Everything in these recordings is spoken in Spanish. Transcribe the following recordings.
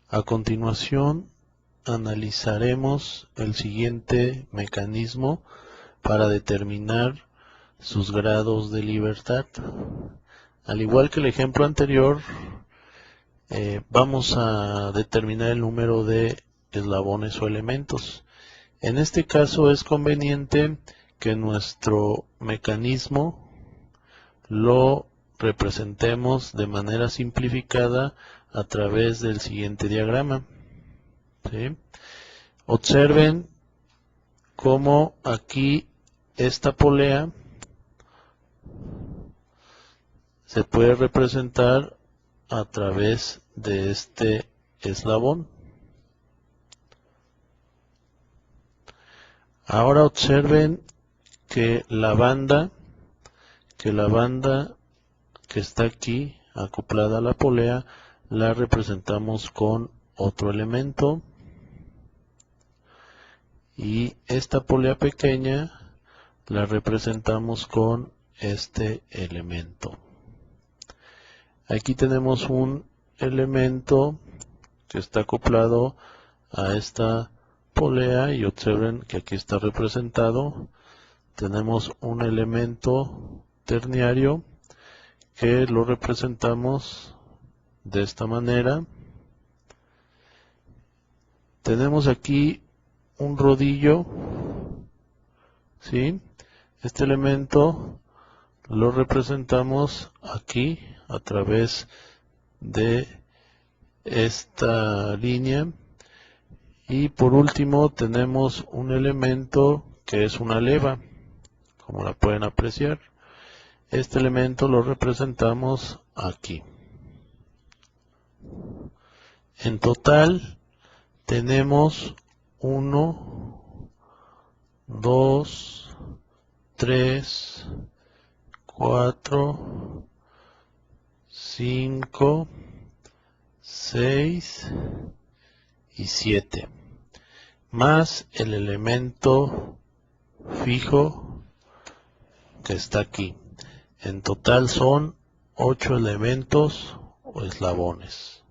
A continuación, analizaremos el siguiente mecanismo para determinar sus grados de libertad. Al igual que el ejemplo anterior, vamos a determinar el número de eslabones o elementos. En este caso es conveniente que nuestro mecanismo lo representemos de manera simplificada a través del siguiente diagrama. ¿Sí? Observen cómo aquí esta polea se puede representar a través de este eslabón. Ahora observen que la banda que está aquí acoplada a la polea la representamos con otro elemento, y esta polea pequeña la representamos con este elemento. Aquí tenemos un elemento que está acoplado a esta polea y observen que aquí está representado. Tenemos un elemento terniario que lo representamos de esta manera. Tenemos aquí un rodillo, ¿sí? Este elemento lo representamos aquí a través de esta línea. Y por último tenemos un elemento que es una leva, como la pueden apreciar. Este elemento lo representamos aquí. En total tenemos 1, 2, 3, 4, 5, 6 y 7, más el elemento fijo que está aquí. En total son 8 elementos o eslabones.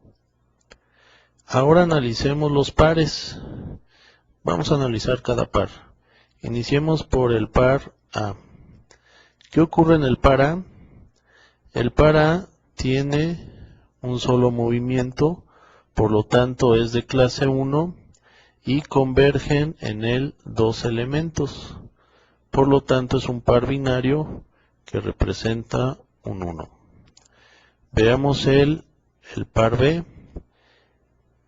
Ahora analicemos los pares. Vamos a analizar cada par. Iniciemos por el par A. ¿Qué ocurre en el par A? El par A tiene un solo movimiento, por lo tanto es de clase 1 y convergen en él dos elementos. Por lo tanto es un par binario que representa un 1. Veamos el par B.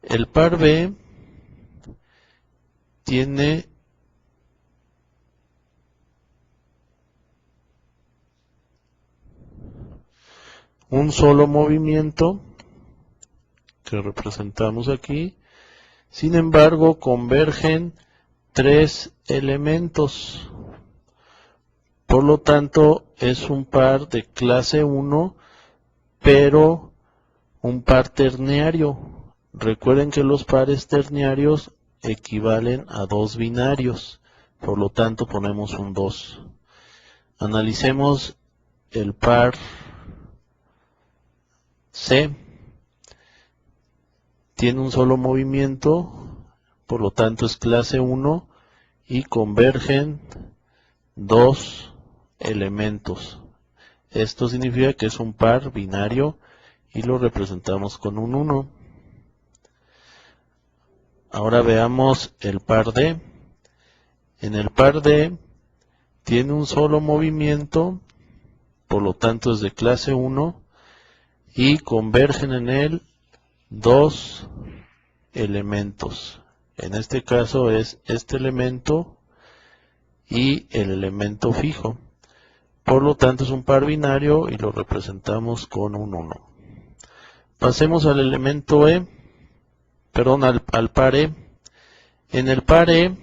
El par B tiene un solo movimiento que representamos aquí. Sin embargo, convergen 3 elementos. Por lo tanto, es un par de clase 1, pero un par terniario. Recuerden que los pares terniarios equivalen a 2 binarios. Por lo tanto, ponemos un 2. Analicemos el par C. Tiene un solo movimiento, por lo tanto es clase 1 y convergen 2 elementos. Esto significa que es un par binario y lo representamos con un 1. Ahora veamos el par D. En el par D tiene un solo movimiento, por lo tanto es de clase 1 y convergen en él 2 elementos. En este caso es este elemento y el elemento fijo. Por lo tanto es un par binario y lo representamos con un 1. Pasemos al elemento al par E. En el par E,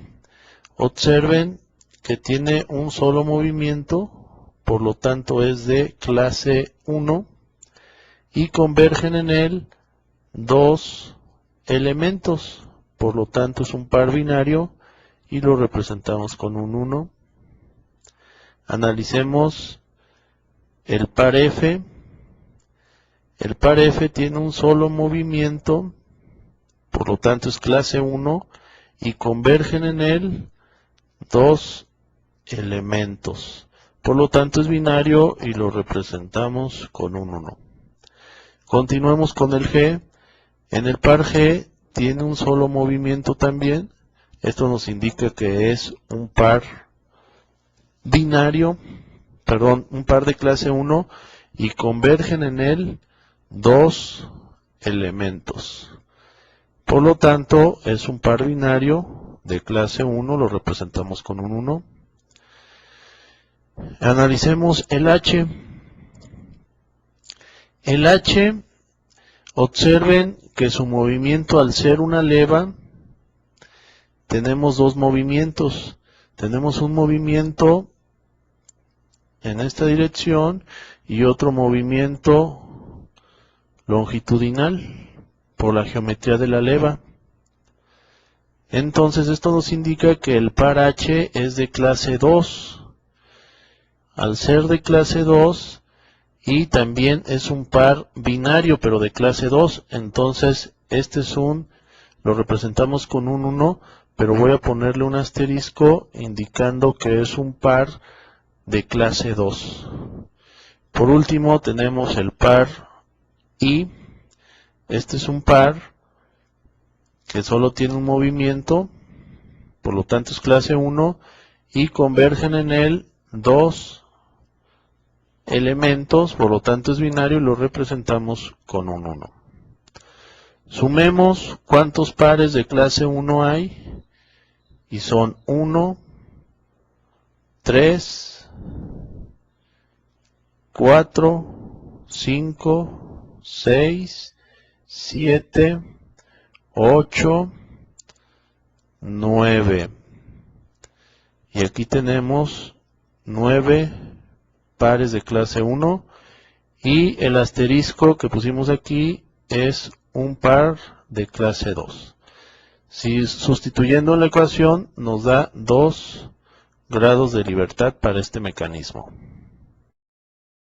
observen que tiene un solo movimiento, por lo tanto es de clase 1 y convergen en él 2 elementos, por lo tanto es un par binario y lo representamos con un 1. Analicemos el par F. El par F tiene un solo movimiento, por lo tanto es clase 1, y convergen en él dos elementos. Por lo tanto es binario y lo representamos con un 1. Continuemos con el G. En el par G tiene un solo movimiento también. Esto nos indica que es un par binario, perdón, un par de clase 1 y convergen en él dos elementos. Por lo tanto, es un par binario de clase 1, lo representamos con un 1. Analicemos el H. El H, observen que su movimiento, al ser una leva, tenemos dos movimientos. Tenemos un movimiento en esta dirección y otro movimiento longitudinal por la geometría de la leva. Entonces esto nos indica que el par H es de clase 2. Al ser de clase 2 y también es un par binario pero de clase 2, entonces este es lo representamos con un 1, pero voy a ponerle un asterisco indicando que es un par de clase 2. Por último tenemos el par I. Este es un par que solo tiene un movimiento, por lo tanto es clase 1, y convergen en él dos elementos, por lo tanto es binario y lo representamos con un 1. Sumemos cuántos pares de clase 1 hay, y son 1, 3, 4, 5, 6, 7, 8, 9. Y aquí tenemos 9 pares de clase 1 y el asterisco que pusimos aquí es un par de clase 2. Si sustituyendo la ecuación nos da 2 grados de libertad para este mecanismo.